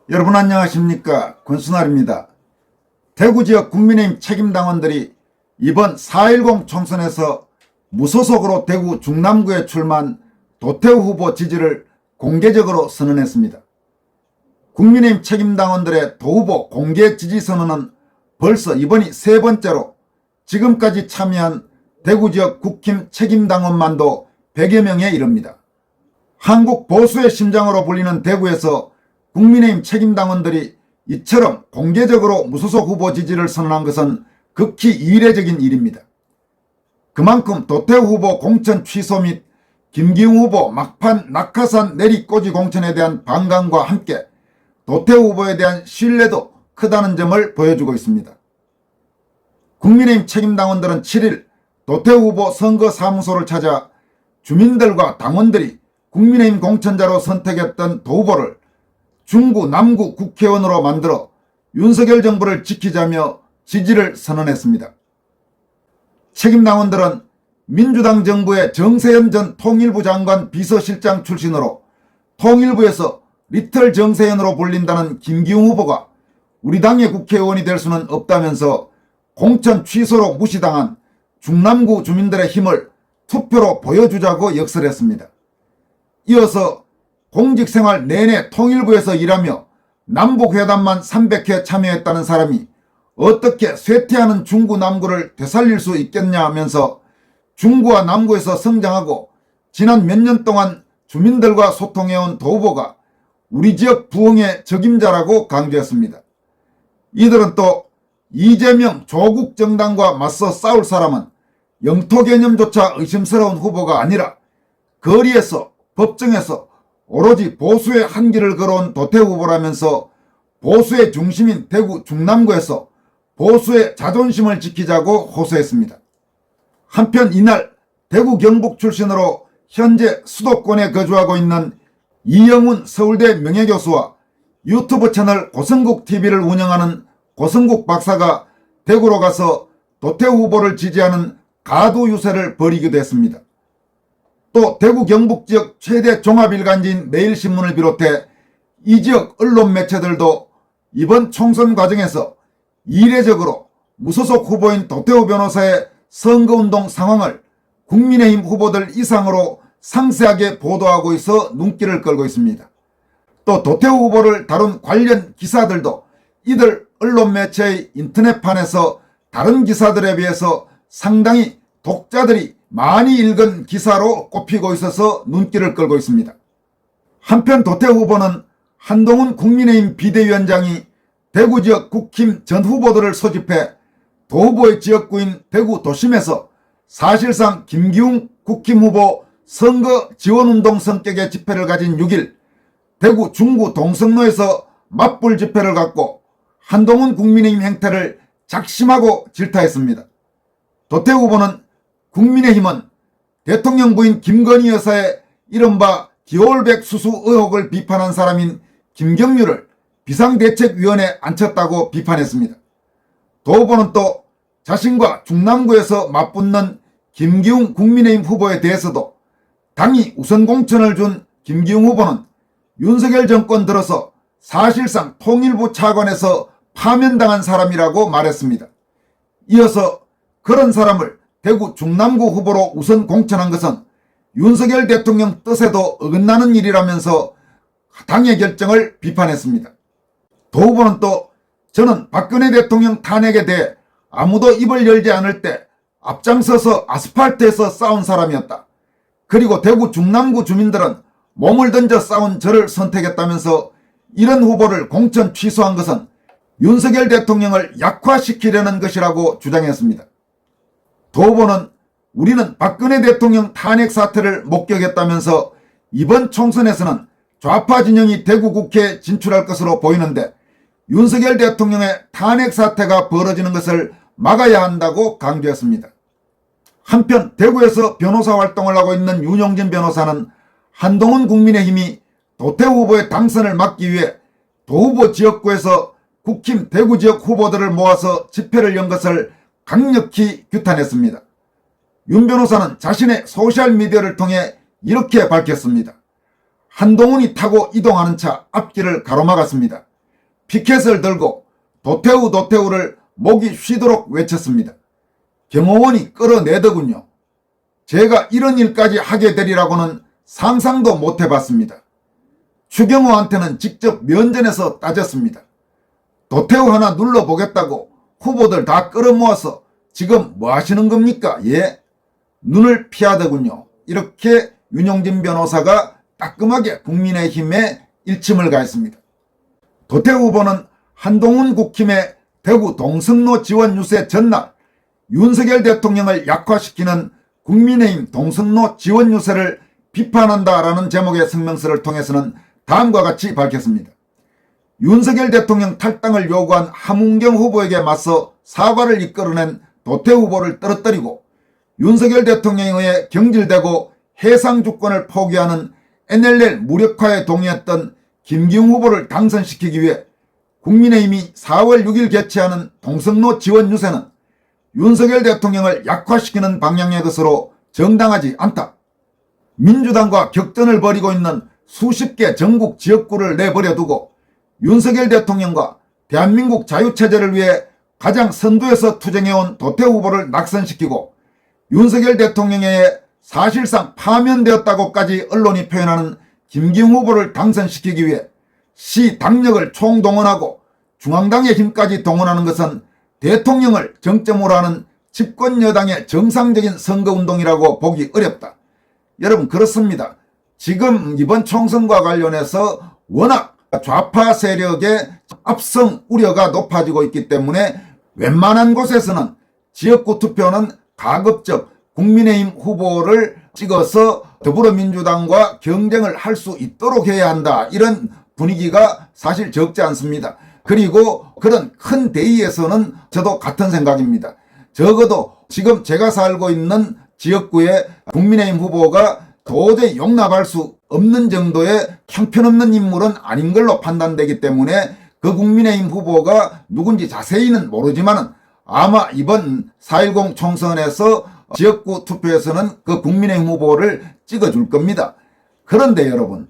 여러분 안녕하십니까? 권순환입니다. 대구지역 국민의힘 책임당원들이 이번 4.10 총선에서 무소속으로 대구 중남구에 출마한 도태우 후보 지지를 공개적으로 선언했습니다. 국민의힘 책임당원들의 도 후보 공개 지지 선언은 벌써 이번이 세 번째로 지금까지 참여한 대구지역 국힘 책임당원만도 100여 명에 이릅니다. 한국 보수의 심장으로 불리는 대구에서 국민의힘 책임당원들이 이처럼 공개적으로 무소속 후보 지지를 선언한 것은 극히 이례적인 일입니다. 그만큼 도태우 후보 공천 취소 및 김기웅 후보 막판 낙하산 내리꽂이 공천에 대한 반감과 함께 도태우 후보에 대한 신뢰도 크다는 점을 보여주고 있습니다. 국민의힘 책임당원들은 7일 도태우 후보 선거사무소를 찾아 주민들과 당원들이 국민의힘 공천자로 선택했던 도 후보를 중구 남구 국회의원으로 만들어 윤석열 정부를 지키자며 지지를 선언했습니다. 책임당원들은 민주당 정부의 정세현 전 통일부 장관 비서실장 출신으로 통일부에서 리틀 정세현으로 불린다는 김기웅 후보가 우리 당의 국회의원이 될 수는 없다면서 공천 취소로 무시당한 중남구 주민들의 힘을 투표로 보여주자고 역설했습니다. 이어서 공직생활 내내 통일부에서 일하며 남북회담만 300회 참여했다는 사람이 어떻게 쇠퇴하는 중구 남구를 되살릴 수 있겠냐 하면서 중구와 남구에서 성장하고 지난 몇 년 동안 주민들과 소통해온 도 후보가 우리 지역 부흥의 적임자라고 강조했습니다. 이들은 또 이재명 조국 정당과 맞서 싸울 사람은 영토 개념조차 의심스러운 후보가 아니라 거리에서 법정에서 오로지 보수의 한길을 걸어온 도태우 후보라면서 보수의 중심인 대구 중남구에서 보수의 자존심을 지키자고 호소했습니다. 한편 이날 대구 경북 출신으로 현재 수도권에 거주하고 있는 이영훈 서울대 명예교수와 유튜브 채널 고성국TV를 운영하는 고성국 박사가 대구로 가서 도태우 후보를 지지하는 가두 유세를 벌이기도 했습니다. 또 대구 경북 지역 최대 종합일간지인 매일신문을 비롯해 이 지역 언론 매체들도 이번 총선 과정에서 이례적으로 무소속 후보인 도태우 변호사의 선거운동 상황을 국민의힘 후보들 이상으로 상세하게 보도하고 있어 눈길을 끌고 있습니다. 또 도태우 후보를 다룬 관련 기사들도 이들 언론 매체의 인터넷판에서 다른 기사들에 비해서 상당히 독자들이 많이 읽은 기사로 꼽히고 있어서 눈길을 끌고 있습니다. 한편 도태우 후보는 한동훈 국민의힘 비대위원장이 대구 지역 국힘 전 후보들을 소집해 도 후보의 지역구인 대구 도심에서 사실상 김기웅 국힘 후보 선거 지원운동 성격의 집회를 가진 6일 대구 중구 동성로에서 맞불 집회를 갖고 한동훈 국민의힘 행태를 작심하고 질타했습니다. 도태우 후보는 국민의힘은 대통령 부인 김건희 여사의 이른바 디올백 수수 의혹을 비판한 사람인 김경률을 비상대책위원회에 앉혔다고 비판했습니다. 도 후보는 또 자신과 중남구에서 맞붙는 김기웅 국민의힘 후보에 대해서도 당이 우선 공천을 준 김기웅 후보는 윤석열 정권 들어서 사실상 통일부 차관에서 파면당한 사람이라고 말했습니다. 이어서 그런 사람을 대구 중남구 후보로 우선 공천한 것은 윤석열 대통령 뜻에도 어긋나는 일이라면서 당의 결정을 비판했습니다. 도 후보는 또 저는 박근혜 대통령 탄핵에 대해 아무도 입을 열지 않을 때 앞장서서 아스팔트에서 싸운 사람이었다. 그리고 대구 중남구 주민들은 몸을 던져 싸운 저를 선택했다면서 이런 후보를 공천 취소한 것은 윤석열 대통령을 약화시키려는 것이라고 주장했습니다. 도 후보는 우리는 박근혜 대통령 탄핵 사태를 목격했다면서 이번 총선에서는 좌파 진영이 대구 국회에 진출할 것으로 보이는데 윤석열 대통령의 탄핵 사태가 벌어지는 것을 막아야 한다고 강조했습니다. 한편 대구에서 변호사 활동을 하고 있는 윤용진 변호사는 한동훈 국민의힘이 도태우 후보의 당선을 막기 위해 도 후보 지역구에서 국힘 대구 지역 후보들을 모아서 집회를 연 것을 강력히 규탄했습니다. 윤 변호사는 자신의 소셜미디어를 통해 이렇게 밝혔습니다. 한동훈이 타고 이동하는 차 앞길을 가로막았습니다. 피켓을 들고 도태우 도태우를 목이 쉬도록 외쳤습니다. 경호원이 끌어내더군요. 제가 이런 일까지 하게 되리라고는 상상도 못 해봤습니다. 추경호한테는 직접 면전에서 따졌습니다. 도태우 하나 눌러보겠다고 후보들 다 끌어모아서 지금 뭐 하시는 겁니까? 예? 눈을 피하더군요. 이렇게 윤용진 변호사가 따끔하게 국민의힘에 일침을 가했습니다. 도태우 후보는 한동훈 국힘의 대구 동성로 지원 유세 전날 윤석열 대통령을 약화시키는 국민의힘 동성로 지원 유세를 비판한다라는 제목의 성명서를 통해서는 다음과 같이 밝혔습니다. 윤석열 대통령 탈당을 요구한 함은경 후보에게 맞서 사과를 이끌어낸 도태우 후보를 떨어뜨리고 윤석열 대통령에 의해 경질되고 해상 주권을 포기하는 NLL 무력화에 동의했던 김기웅 후보를 당선시키기 위해 국민의힘이 4월 6일 개최하는 동성로 지원 유세는 윤석열 대통령을 약화시키는 방향의 것으로 정당하지 않다. 민주당과 격전을 벌이고 있는 수십 개 전국 지역구를 내버려 두고 윤석열 대통령과 대한민국 자유체제를 위해 가장 선두에서 투쟁해온 도태우 후보를 낙선시키고 윤석열 대통령에 사실상 파면되었다고까지 언론이 표현하는 김기웅 후보를 당선시키기 위해 시 당력을 총동원하고 중앙당의 힘까지 동원하는 것은 대통령을 정점으로 하는 집권 여당의 정상적인 선거운동이라고 보기 어렵다. 여러분 그렇습니다. 지금 이번 총선과 관련해서 워낙 좌파 세력의 압승 우려가 높아지고 있기 때문에 웬만한 곳에서는 지역구 투표는 가급적 국민의힘 후보를 찍어서 더불어민주당과 경쟁을 할 수 있도록 해야 한다. 이런 분위기가 사실 적지 않습니다. 그리고 그런 큰 대의에서는 저도 같은 생각입니다. 적어도 지금 제가 살고 있는 지역구에 국민의힘 후보가 도저히 용납할 수 없는 정도의 형편없는 인물은 아닌 걸로 판단되기 때문에 그 국민의힘 후보가 누군지 자세히는 모르지만 아마 이번 4.10 총선에서 지역구 투표에서는 그 국민의힘 후보를 찍어줄 겁니다. 그런데 여러분,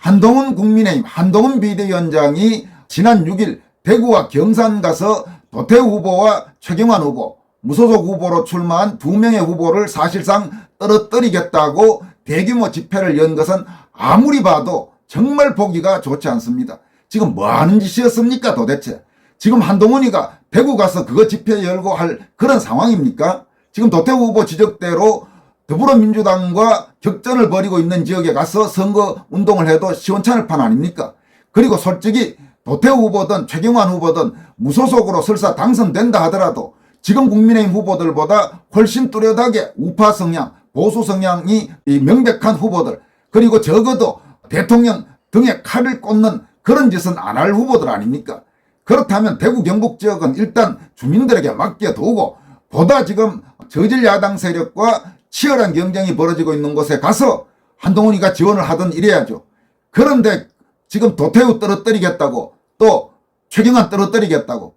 한동훈 국민의힘 한동훈 비대위원장이 지난 6일 대구와 경산 가서 도태우 후보와 최경환 후보, 무소속 후보로 출마한 2명의 후보를 사실상 떨어뜨리겠다고 대규모 집회를 연 것은 아무리 봐도 정말 보기가 좋지 않습니다. 지금 뭐 하는 짓이었습니까 도대체? 지금 한동훈이가 대구 가서 그거 집회 열고 할 그런 상황입니까? 지금 도태우 후보 지적대로 더불어민주당과 격전을 벌이고 있는 지역에 가서 선거 운동을 해도 시원찮을 판 아닙니까? 그리고 솔직히 도태우 후보든 최경환 후보든 무소속으로 설사 당선된다 하더라도 지금 국민의힘 후보들보다 훨씬 뚜렷하게 우파 성향, 보수 성향이 명백한 후보들, 그리고 적어도 대통령 등에 칼을 꽂는 그런 짓은 안 할 후보들 아닙니까? 그렇다면 대구 경북 지역은 일단 주민들에게 맡겨두고 보다 지금 저질 야당 세력과 치열한 경쟁이 벌어지고 있는 곳에 가서 한동훈이가 지원을 하든 이래야죠. 그런데 지금 도태우 떨어뜨리겠다고 또 최경환 떨어뜨리겠다고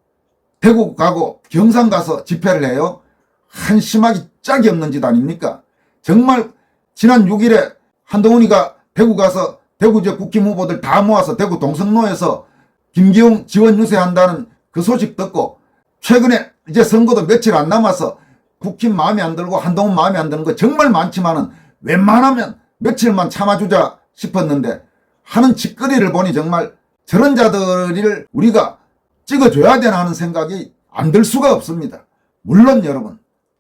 대구 가고 경산 가서 집회를 해요. 한심하기 짝이 없는 짓 아닙니까? 정말 지난 6일에 한동훈이가 대구 가서 대구 지역 국힘 후보들 다 모아서 대구 동성로에서 김기웅 지원 유세한다는 그 소식 듣고 최근에 이제 선거도 며칠 안 남아서 국힘 마음에 안 들고 한동훈 마음에 안 드는 거 정말 많지만은 웬만하면 며칠만 참아주자 싶었는데 하는 짓거리를 보니 정말 저런 자들을 우리가 찍어줘야 되나 하는 생각이 안 들 수가 없습니다. 물론 여러분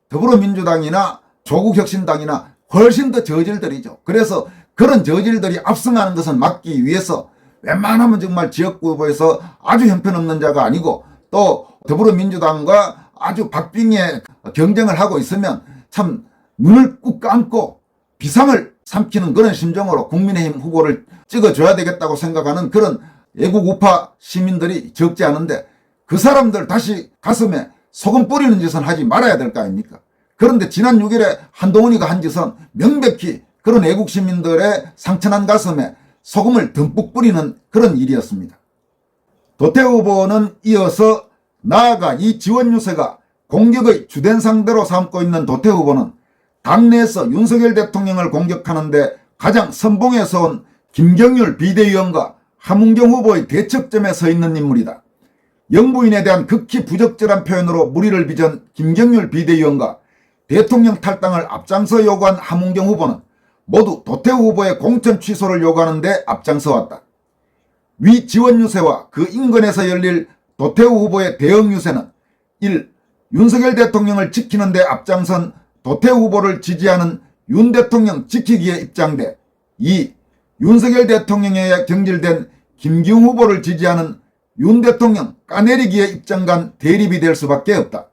더불어민주당이나 조국혁신당이나 훨씬 더 저질들이죠. 그래서 그런 저질들이 압승하는 것은 막기 위해서 웬만하면 정말 지역구 후보에서 아주 형편없는 자가 아니고 또 더불어민주당과 아주 박빙의 경쟁을 하고 있으면 참 눈을 꾹 감고 비상을 삼키는 그런 심정으로 국민의힘 후보를 찍어줘야 되겠다고 생각하는 그런 애국 우파 시민들이 적지 않은데 그 사람들 다시 가슴에 소금 뿌리는 짓은 하지 말아야 될 거 아닙니까? 그런데 지난 6일에 한동훈이가 한 짓은 명백히 그런 애국 시민들의 상처난 가슴에 소금을 듬뿍 뿌리는 그런 일이었습니다. 도태우 후보는 이어서 나아가 이 지원 유세가 공격의 주된 상대로 삼고 있는 도태우 후보는 당내에서 윤석열 대통령을 공격하는데 가장 선봉에 서온 김경률 비대위원과 함은경 후보의 대척점에 서 있는 인물이다. 영부인에 대한 극히 부적절한 표현으로 물의를 빚은 김경률 비대위원과 대통령 탈당을 앞장서 요구한 함은경 후보는 모두 도태우 후보의 공천 취소를 요구하는 데 앞장서왔다. 위 지원 유세와 그 인근에서 열릴 도태우 후보의 대응 유세는 1. 윤석열 대통령을 지키는 데 앞장선 도태우 후보를 지지하는 윤 대통령 지키기에 입장돼 2. 윤석열 대통령에 경질된 김기웅 후보를 지지하는 윤 대통령 까내리기에 입장 간 대립이 될 수밖에 없다.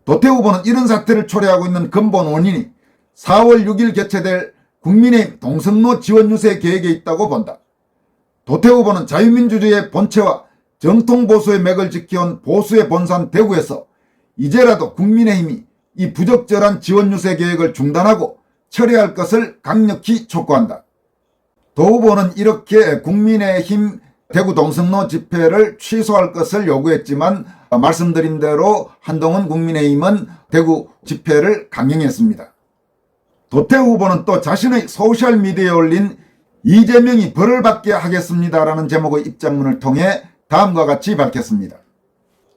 도태우 후보는 이런 사태를 초래하고 있는 근본 원인이 4월 6일 개최될 국민의힘 동성로 지원 유세 계획에 있다고 본다. 도태우 후보는 자유민주주의의 본체와 정통 보수의 맥을 지켜온 보수의 본산 대구에서 이제라도 국민의힘이 이 부적절한 지원 유세 계획을 중단하고 철회할 것을 강력히 촉구한다. 도 후보는 이렇게 국민의힘 대구 동성로 집회를 취소할 것을 요구했지만 말씀드린 대로 한동훈 국민의힘은 대구 집회를 강행했습니다. 도태우 후보는 또 자신의 소셜미디어에 올린 이재명이 벌을 받게 하겠습니다라는 제목의 입장문을 통해 다음과 같이 밝혔습니다.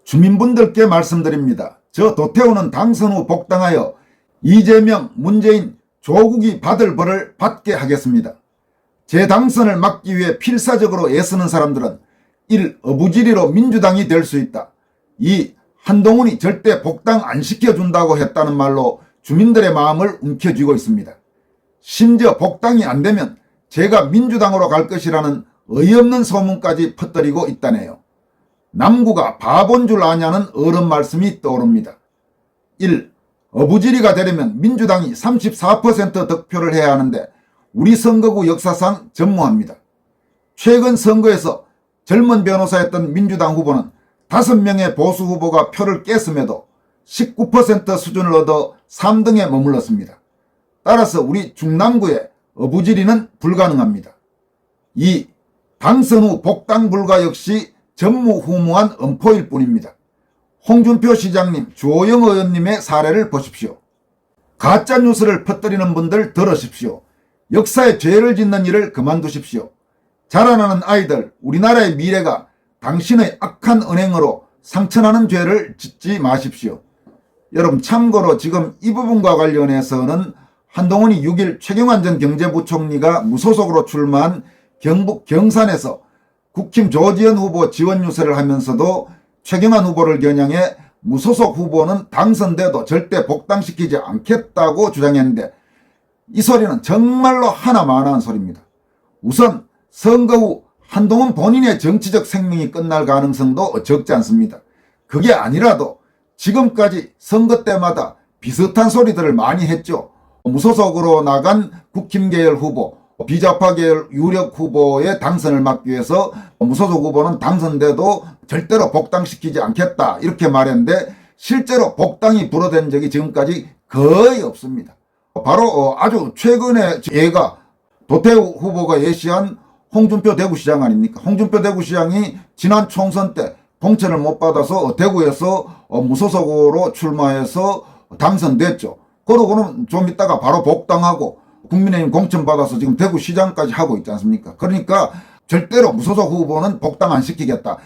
주민분들께 말씀드립니다. 저 도태우는 당선 후 복당하여 이재명, 문재인, 조국이 받을 벌을 받게 하겠습니다. 제 당선을 막기 위해 필사적으로 애쓰는 사람들은 1. 어부지리로 민주당이 될 수 있다. 2. 한동훈이 절대 복당 안 시켜준다고 했다는 말로 주민들의 마음을 움켜쥐고 있습니다. 심지어 복당이 안 되면 제가 민주당으로 갈 것이라는 어이없는 소문까지 퍼뜨리고 있다네요. 남구가 바본 줄 아냐는 어른 말씀이 떠오릅니다. 1. 어부지리가 되려면 민주당이 34% 득표를 해야 하는데 우리 선거구 역사상 전무합니다. 최근 선거에서 젊은 변호사였던 민주당 후보는 5명의 보수 후보가 표를 깼음에도 19% 수준을 얻어 3등에 머물렀습니다. 따라서 우리 중남구의 어부지리는 불가능합니다. 2. 당선 후 복당 불가 역시 전무후무한 엄포일 뿐입니다. 홍준표 시장님, 주호영 의원님의 사례를 보십시오. 가짜뉴스를 퍼뜨리는 분들 들으십시오. 역사에 죄를 짓는 일을 그만두십시오. 자라나는 아이들, 우리나라의 미래가 당신의 악한 은행으로 상처나는 죄를 짓지 마십시오. 여러분, 참고로 지금 이 부분과 관련해서는 한동훈이 6일 최경환 전 경제부총리가 무소속으로 출마한 경북 경산에서 국힘 조지현 후보 지원 유세를 하면서도 최경환 후보를 겨냥해 무소속 후보는 당선돼도 절대 복당시키지 않겠다고 주장했는데 이 소리는 정말로 하나만한 소리입니다. 우선 선거 후 한동훈 본인의 정치적 생명이 끝날 가능성도 적지 않습니다. 그게 아니라도 지금까지 선거 때마다 비슷한 소리들을 많이 했죠. 무소속으로 나간 국힘 계열 후보, 비자파 계열 유력 후보의 당선을 막기 위해서 무소속 후보는 당선돼도 절대로 복당시키지 않겠다 이렇게 말했는데 실제로 복당이 불어된 적이 지금까지 거의 없습니다. 바로 아주 최근에 예가 도태우 후보가 예시한 홍준표 대구시장 아닙니까? 홍준표 대구시장이 지난 총선 때 공천을 못 받아서 대구에서 무소속으로 출마해서 당선됐죠. 그러고는 좀 있다가 바로 복당하고 국민의힘 공천 받아서 지금 대구시장까지 하고 있지 않습니까? 그러니까 절대로 무소속 후보는 복당 안 시키겠다.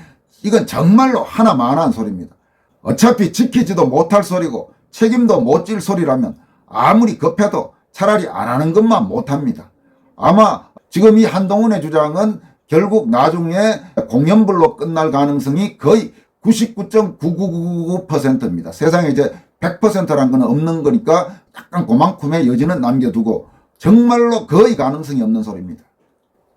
이건 정말로 하나만한 소리입니다. 어차피 지키지도 못할 소리고 책임도 못 질 소리라면 아무리 급해도 차라리 안 하는 것만 못합니다. 아마 지금 이 한동훈의 주장은 결국 나중에 공연불로 끝날 가능성이 거의 99.9999%입니다. 세상에 이제 100%란 건 없는 거니까 약간 그만큼의 여지는 남겨두고 정말로 거의 가능성이 없는 소리입니다.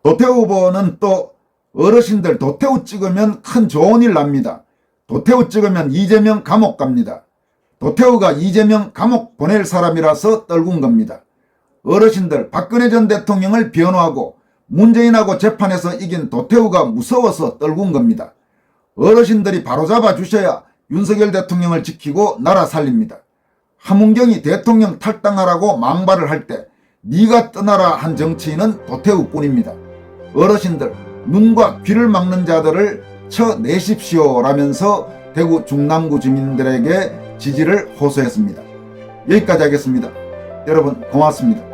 도태우 후보는 또 어르신들 도태우 찍으면 큰 좋은 일 납니다. 도태우 찍으면 이재명 감옥 갑니다. 도태우가 이재명 감옥 보낼 사람이라서 떨군 겁니다. 어르신들 박근혜 전 대통령을 변호하고 문재인하고 재판에서 이긴 도태우가 무서워서 떨군 겁니다. 어르신들이 바로잡아 주셔야 윤석열 대통령을 지키고 나라 살립니다. 함은경이 대통령 탈당하라고 망발을 할 때 네가 떠나라 한 정치인은 도태우뿐입니다. 어르신들 눈과 귀를 막는 자들을 쳐내십시오 라면서 대구 중남구 주민들에게 지지를 호소했습니다. 여기까지 하겠습니다. 여러분 고맙습니다.